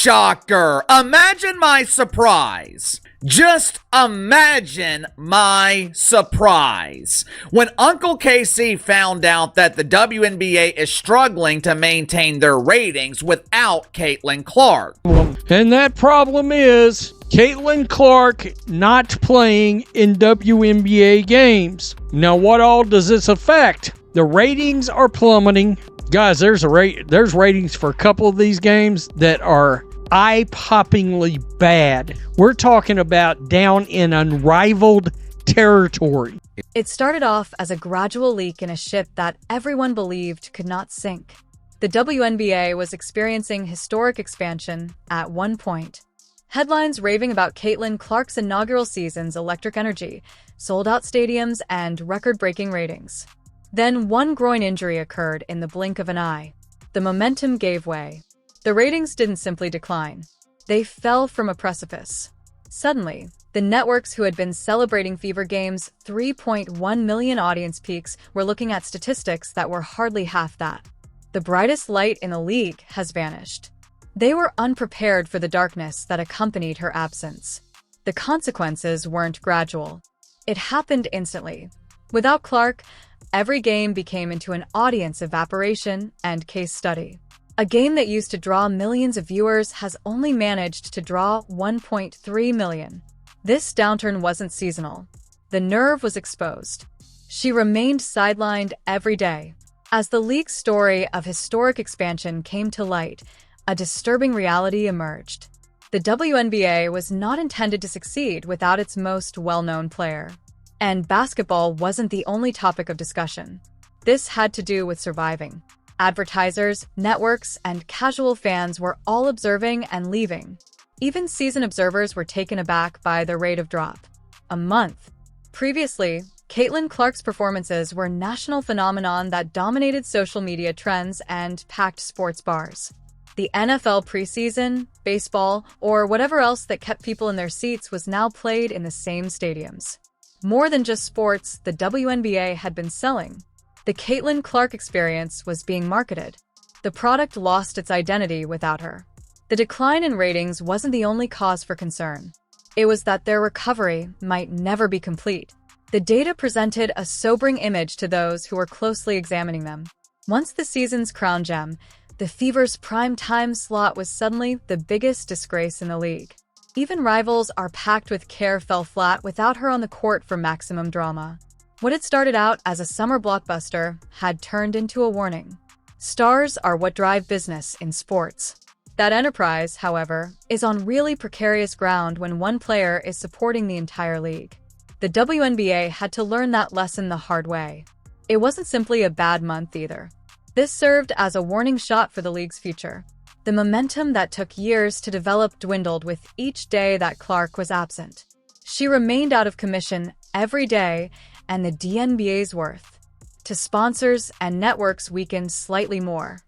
Shocker! Imagine my surprise. Just imagine my surprise when Uncle Casey found out that the WNBA is struggling to maintain their ratings without Caitlin Clark. And that problem is Caitlin Clark not playing in WNBA games. Now, what all does this affect? The ratings are plummeting. Guys, there's ratings for a couple of these games that are eye-poppingly bad. We're talking about down in unrivaled territory. It started off as a gradual leak in a ship that everyone believed could not sink. The WNBA was experiencing historic expansion at one point. Headlines raving about Caitlin Clark's inaugural season's electric energy, sold-out stadiums, and record-breaking ratings. Then one groin injury occurred in the blink of an eye. The momentum gave way. The ratings didn't simply decline. They fell from a precipice. Suddenly, the networks who had been celebrating Fever Game's 3.1 million audience peaks were looking at statistics that were hardly half that. The brightest light in the league has vanished. They were unprepared for the darkness that accompanied her absence. The consequences weren't gradual. It happened instantly. Without Clark, every game became into an audience evaporation and case study. A game that used to draw millions of viewers has only managed to draw 1.3 million. This downturn wasn't seasonal. The nerve was exposed. She remained sidelined every day. As the league's story of historic expansion came to light, a disturbing reality emerged. The WNBA was not intended to succeed without its most well-known player. And basketball wasn't the only topic of discussion. This had to do with surviving. Advertisers, networks, and casual fans were all observing and leaving. Even seasoned observers were taken aback by the rate of drop. A month. Previously, Caitlin Clark's performances were a national phenomenon that dominated social media trends and packed sports bars. The NFL preseason, baseball, or whatever else that kept people in their seats was now played in the same stadiums. More than just sports, the WNBA had been selling. The Caitlin Clark experience was being marketed. The product lost its identity without her. The decline in ratings wasn't the only cause for concern. It was that their recovery might never be complete. The data presented a sobering image to those who were closely examining them. Once the season's crown gem, the Fever's prime time slot was suddenly the biggest disgrace in the league. Even rivals our packed with care fell flat without her on the court for maximum drama. What had started out as a summer blockbuster had turned into a warning. Stars are what drive business in sports. That enterprise, however, is on really precarious ground when one player is supporting the entire league. The WNBA had to learn that lesson the hard way. It wasn't simply a bad month either. This served as a warning shot for the league's future. The momentum that took years to develop dwindled with each day that Clark was absent. She remained out of commission every day, and the WNBA's worth to sponsors and networks weakened slightly more.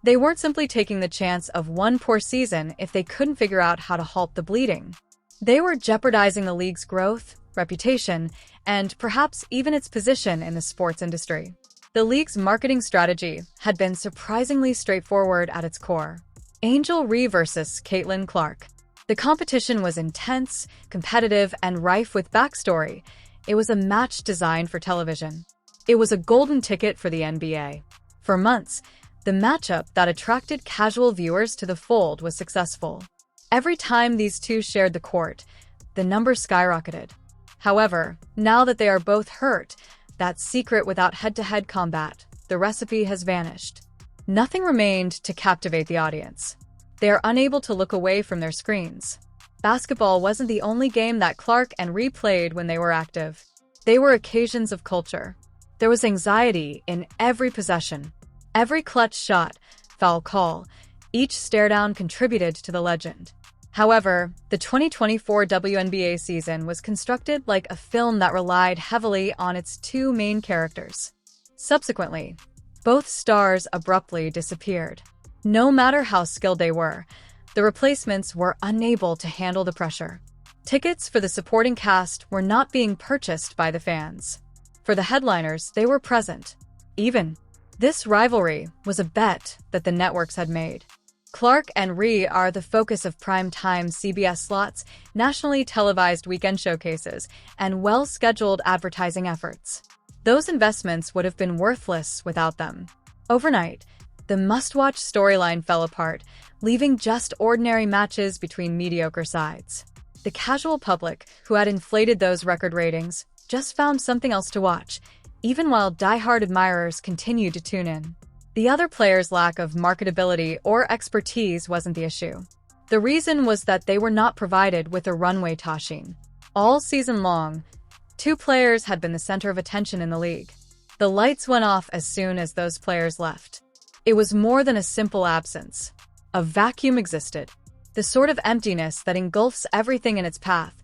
They weren't simply taking the chance of one poor season if they couldn't figure out how to halt the bleeding. They were jeopardizing the league's growth, reputation, and perhaps even its position in the sports industry. The league's marketing strategy had been surprisingly straightforward at its core. Angel Ree versus Caitlin Clark. The competition was intense, competitive, and rife with backstory. It was a match designed for television. It was a golden ticket for the NBA. For months, the matchup that attracted casual viewers to the fold was successful. Every time these two shared the court, the numbers skyrocketed. However, now that they are both hurt, that secret without head-to-head combat, the recipe has vanished. Nothing remained to captivate the audience. They are unable to look away from their screens. Basketball wasn't the only game that Clark and Ree played when they were active. They were occasions of culture. There was anxiety in every possession. Every clutch shot, foul call, each stare-down contributed to the legend. However, the 2024 WNBA season was constructed like a film that relied heavily on its two main characters. Subsequently, both stars abruptly disappeared. No matter how skilled they were, the replacements were unable to handle the pressure. Tickets for the supporting cast were not being purchased by the fans. For the headliners, they were present. Even. This rivalry was a bet that the networks had made. Clark and Rhee are the focus of prime-time CBS slots, nationally televised weekend showcases, and well-scheduled advertising efforts. Those investments would have been worthless without them. Overnight, the must-watch storyline fell apart, leaving just ordinary matches between mediocre sides. The casual public, who had inflated those record ratings, just found something else to watch, even while die-hard admirers continued to tune in. The other players' lack of marketability or expertise wasn't the issue. The reason was that they were not provided with a runway toshing. All season long, two players had been the center of attention in the league. The lights went off as soon as those players left. It was more than a simple absence. A vacuum existed, the sort of emptiness that engulfs everything in its path,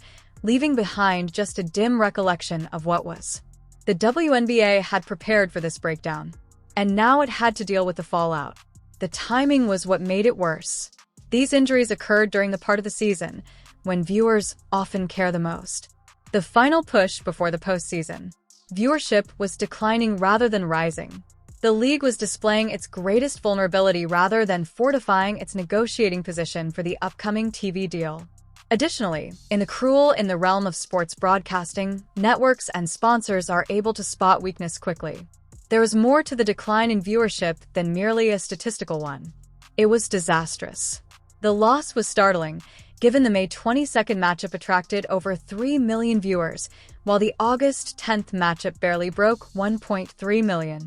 leaving behind just a dim recollection of what was. The WNBA had prepared for this breakdown, and now it had to deal with the fallout. The timing was what made it worse. These injuries occurred during the part of the season when viewers often care the most. The final push before the postseason. Viewership was declining rather than rising. The league was displaying its greatest vulnerability rather than fortifying its negotiating position for the upcoming TV deal. Additionally, in the realm of sports broadcasting, networks and sponsors are able to spot weakness quickly. There was more to the decline in viewership than merely a statistical one. It was disastrous. The loss was startling, given the May 22nd matchup attracted over 3 million viewers, while the August 10th matchup barely broke 1.3 million.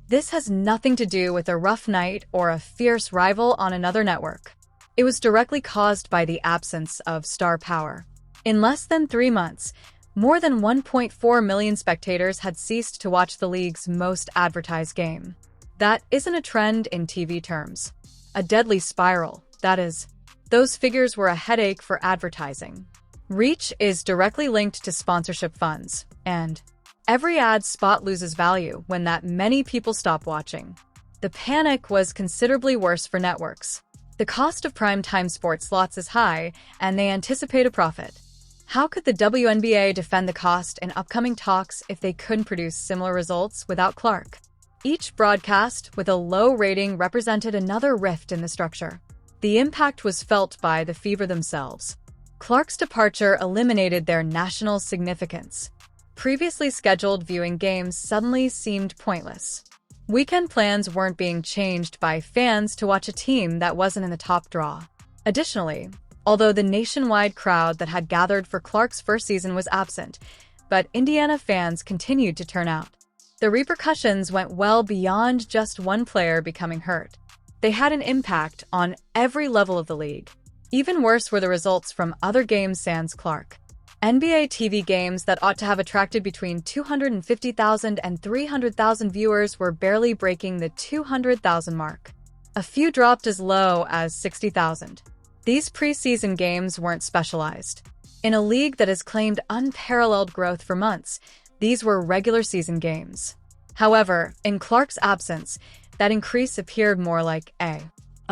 This has nothing to do with a rough night or a fierce rival on another network. It was directly caused by the absence of star power. In less than 3 months, more than 1.4 million spectators had ceased to watch the league's most advertised game. That isn't a trend in TV terms. A deadly spiral, that is. Those figures were a headache for advertising. Reach is directly linked to sponsorship funds, and every ad spot loses value when that many people stop watching. The panic was considerably worse for networks. The cost of primetime sports slots is high, and they anticipate a profit. How could the WNBA defend the cost in upcoming talks if they couldn't produce similar results without Clark? Each broadcast with a low rating represented another rift in the structure. The impact was felt by the Fever themselves. Clark's departure eliminated their national significance. Previously scheduled viewing games suddenly seemed pointless. Weekend plans weren't being changed by fans to watch a team that wasn't in the top draw. Additionally, although the nationwide crowd that had gathered for Clark's first season was absent, but Indiana fans continued to turn out. The repercussions went well beyond just one player becoming hurt. They had an impact on every level of the league. Even worse were the results from other games sans Clark. NBA TV games that ought to have attracted between 250,000 and 300,000 viewers were barely breaking the 200,000 mark. A few dropped as low as 60,000. These preseason games weren't specialized. In a league that has claimed unparalleled growth for months, these were regular season games. However, in Clark's absence, that increase appeared more like a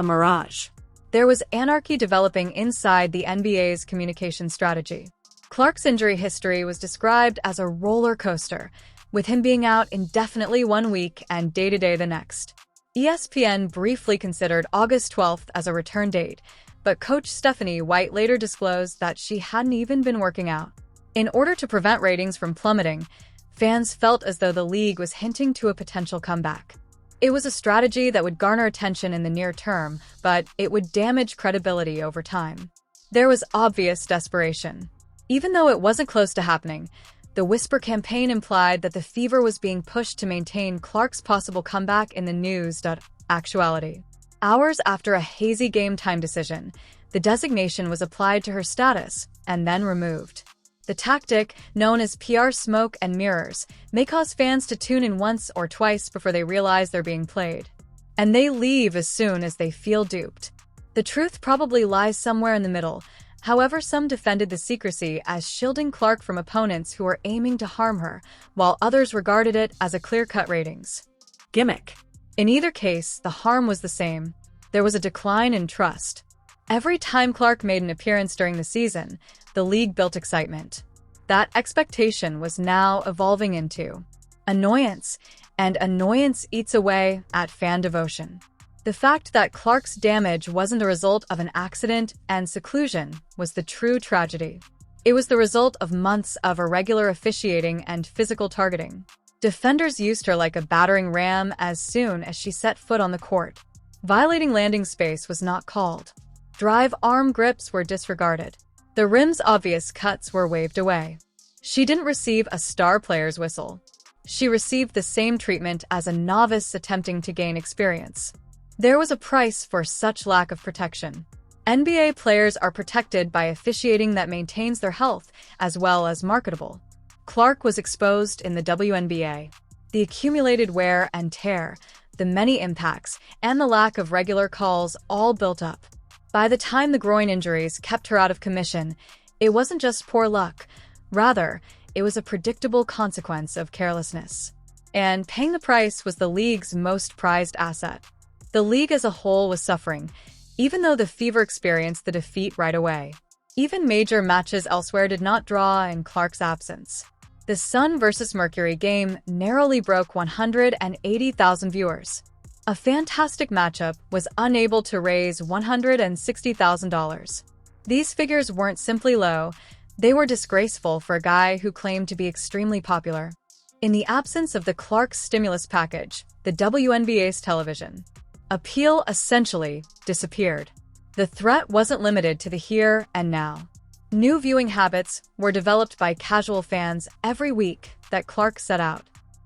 mirage. There was anarchy developing inside the NBA's communication strategy. Clark's injury history was described as a roller coaster, with him being out indefinitely one week and day-to-day the next. ESPN briefly considered August 12th as a return date, but coach Stephanie White later disclosed that she hadn't even been working out. In order to prevent ratings from plummeting, fans felt as though the league was hinting to a potential comeback. It was a strategy that would garner attention in the near term, but it would damage credibility over time. There was obvious desperation. Even though it wasn't close to happening, the Whisper campaign implied that the Fever was being pushed to maintain Clark's possible comeback in the news. Actuality. Hours after a hazy game time decision, the designation was applied to her status and then removed. The tactic, known as PR smoke and mirrors, may cause fans to tune in once or twice before they realize they're being played. And they leave as soon as they feel duped. The truth probably lies somewhere in the middle. However, some defended the secrecy as shielding Clark from opponents who were aiming to harm her, while others regarded it as a clear-cut ratings gimmick. In either case, the harm was the same. There was a decline in trust. Every time Clark made an appearance during the season, the league built excitement. That expectation was now evolving into annoyance, and annoyance eats away at fan devotion. The The fact that Clark's damage wasn't the result of an accident and seclusion was the true tragedy. It was the result of months of irregular officiating and physical targeting. Defenders used her like a battering ram as soon as she set foot on the court. Violating landing space was not called. Drive arm grips were disregarded. The rim's obvious cuts were waved away. She didn't receive a star player's whistle. She received the same treatment as a novice attempting to gain experience. There was a price for such lack of protection. NBA players are protected by officiating that maintains their health as well as marketable. Clark was exposed in the WNBA. The accumulated wear and tear, the many impacts, and the lack of regular calls all built up. By the time the groin injuries kept her out of commission, it wasn't just poor luck. Rather, it was a predictable consequence of carelessness. And paying the price was the league's most prized asset. The league as a whole was suffering, even though the Fever experienced the defeat right away. Even major matches elsewhere did not draw in Clark's absence. The Sun vs. Mercury game narrowly broke 180,000 viewers. A fantastic matchup was unable to raise $160,000. These figures weren't simply low, they were disgraceful for a guy who claimed to be extremely popular. In the absence of the Clark stimulus package, the WNBA's television appeal essentially disappeared. The threat wasn't limited to the here and now. New viewing habits were developed by casual fans every week that Clark set out.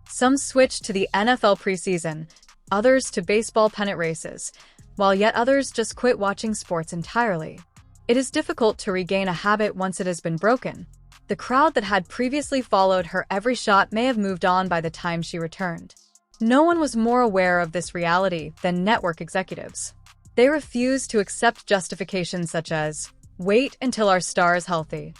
Some switched to the NFL preseason, others to baseball pennant races, while yet others just quit watching sports entirely. It is difficult to regain a habit once it has been broken. The crowd that had previously followed her every shot may have moved on by the time she returned. No one was more aware of this reality than network executives. They refused to accept justifications such as, "Wait until our star is healthy."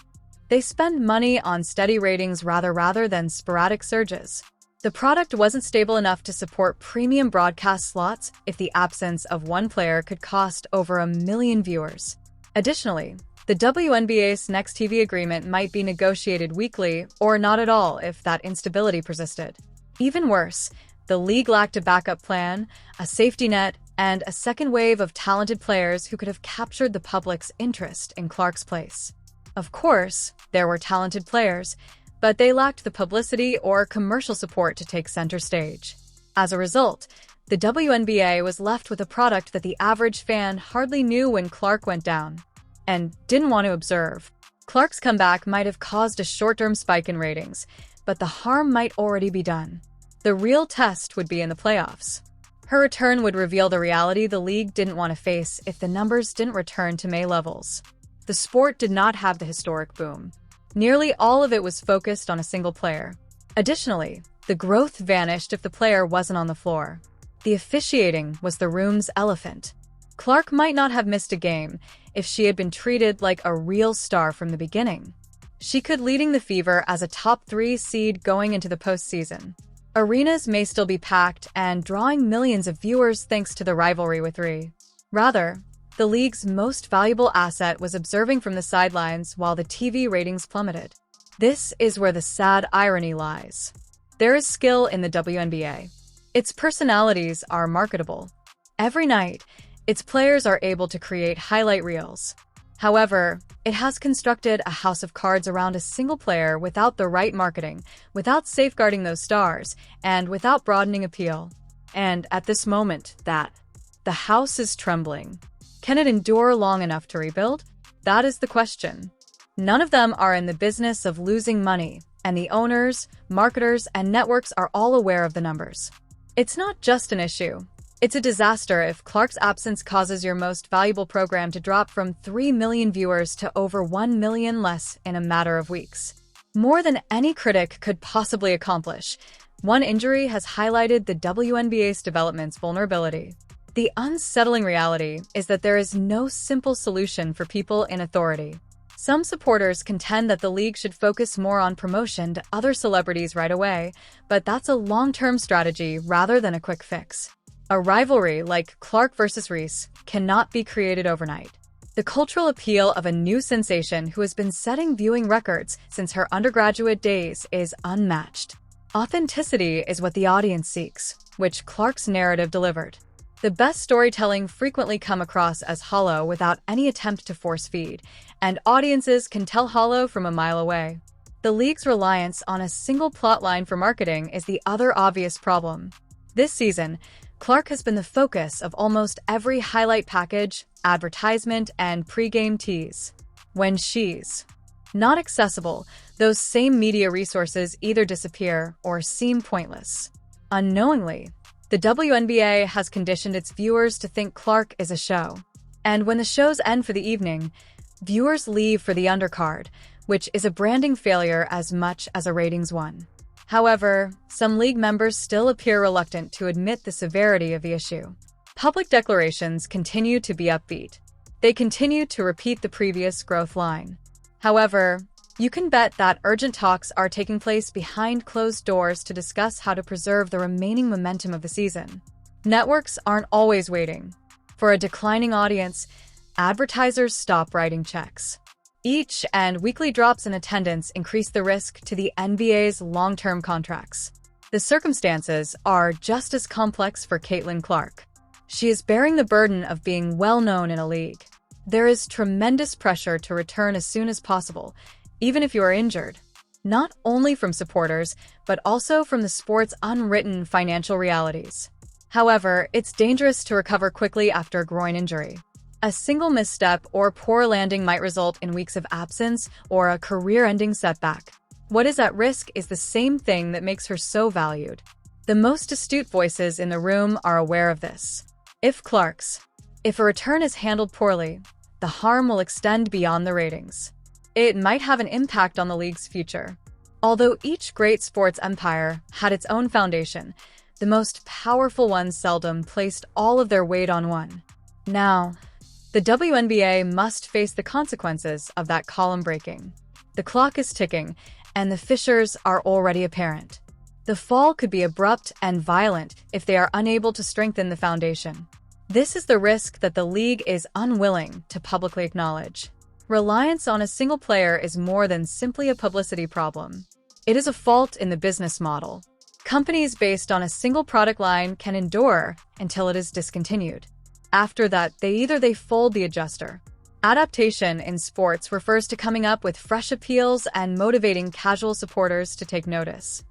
They spend money on steady ratings rather than sporadic surges. The product wasn't stable enough to support premium broadcast slots if the absence of one player could cost over 1 million viewers. Additionally, the WNBA's next TV agreement might be negotiated weekly or not at all if that instability persisted. Even worse, the league lacked a backup plan, a safety net, and a second wave of talented players who could have captured the public's interest in Clark's place. Of course, there were talented players, but they lacked the publicity or commercial support to take center stage. As a result, the WNBA was left with a product that the average fan hardly knew when Clark went down, and didn't want to observe. Clark's comeback might have caused a short-term spike in ratings, but the harm might already be done. The real test would be in the playoffs. Her return would reveal the reality the league didn't want to face if the numbers didn't return to May levels. The sport did not have the historic boom. Nearly all of it was focused on a single player. Additionally, the growth vanished if the player wasn't on the floor. The officiating was the room's elephant. Clark might not have missed a game if she had been treated like a real star from the beginning. She could leading the Fever as a top 3 seed going into the postseason. Arenas may still be packed and drawing millions of viewers thanks to the rivalry with Rhee. Rather, the league's most valuable asset was observing from the sidelines while the TV ratings plummeted. This is where the sad irony lies. There is skill in the WNBA. Its personalities are marketable. Every night, its players are able to create highlight reels. However, it has constructed a house of cards around a single player without the right marketing, without safeguarding those stars, and without broadening appeal. And at this moment, the house is trembling. Can it endure long enough to rebuild? That is the question. None of them are in the business of losing money, and the owners, marketers, and networks are all aware of the numbers. It's not just an issue. It's a disaster if Clark's absence causes your most valuable program to drop from 3 million viewers to over 1 million less in a matter of weeks. More than any critic could possibly accomplish, one injury has highlighted the WNBA's development's vulnerability. The unsettling reality is that there is no simple solution for people in authority. Some supporters contend that the league should focus more on promotion to other celebrities right away, but that's a long-term strategy rather than a quick fix. A rivalry like Clark versus Rhee cannot be created overnight. The cultural appeal of a new sensation who has been setting viewing records since her undergraduate days is unmatched. Authenticity is what the audience seeks, which Clark's narrative delivered. The best storytelling frequently come across as hollow without any attempt to force feed, and audiences can tell hollow from a mile away. The league's reliance on a single plotline for marketing is the other obvious problem. This season, Clark has been the focus of almost every highlight package, advertisement, and pre-game tease. When she's not accessible, those same media resources either disappear or seem pointless. Unknowingly, the WNBA has conditioned its viewers to think Clark is a show. And when the shows end for the evening, viewers leave for the undercard, which is a branding failure as much as a ratings one. However, some league members still appear reluctant to admit the severity of the issue. Public declarations continue to be upbeat. They continue to repeat the previous growth line. However, you can bet that urgent talks are taking place behind closed doors to discuss how to preserve the remaining momentum of the season. Networks aren't always waiting. For a declining audience, advertisers stop writing checks. Each and weekly drops in attendance increase the risk to the NBA's long-term contracts. The circumstances are just as complex for Caitlin Clark. She is bearing the burden of being well-known in a league. There is tremendous pressure to return as soon as possible, even if you are injured, not only from supporters, but also from the sport's unwritten financial realities. However, it's dangerous to recover quickly after a groin injury. A single misstep or poor landing might result in weeks of absence or a career-ending setback. What is at risk is the same thing that makes her so valued. The most astute voices in the room are aware of this. If a return is handled poorly, the harm will extend beyond the ratings. It might have an impact on the league's future. Although each great sports empire had its own foundation, the most powerful ones seldom placed all of their weight on one. Now, the WNBA must face the consequences of that column breaking. The clock is ticking, and the fissures are already apparent. The fall could be abrupt and violent if they are unable to strengthen the foundation. This is the risk that the league is unwilling to publicly acknowledge. Reliance on a single player is more than simply a publicity problem. It is a fault in the business model. Companies based on a single product line can endure until it is discontinued. After that, they fold the adjuster. Adaptation in sports refers to coming up with fresh appeals and motivating casual supporters to take notice.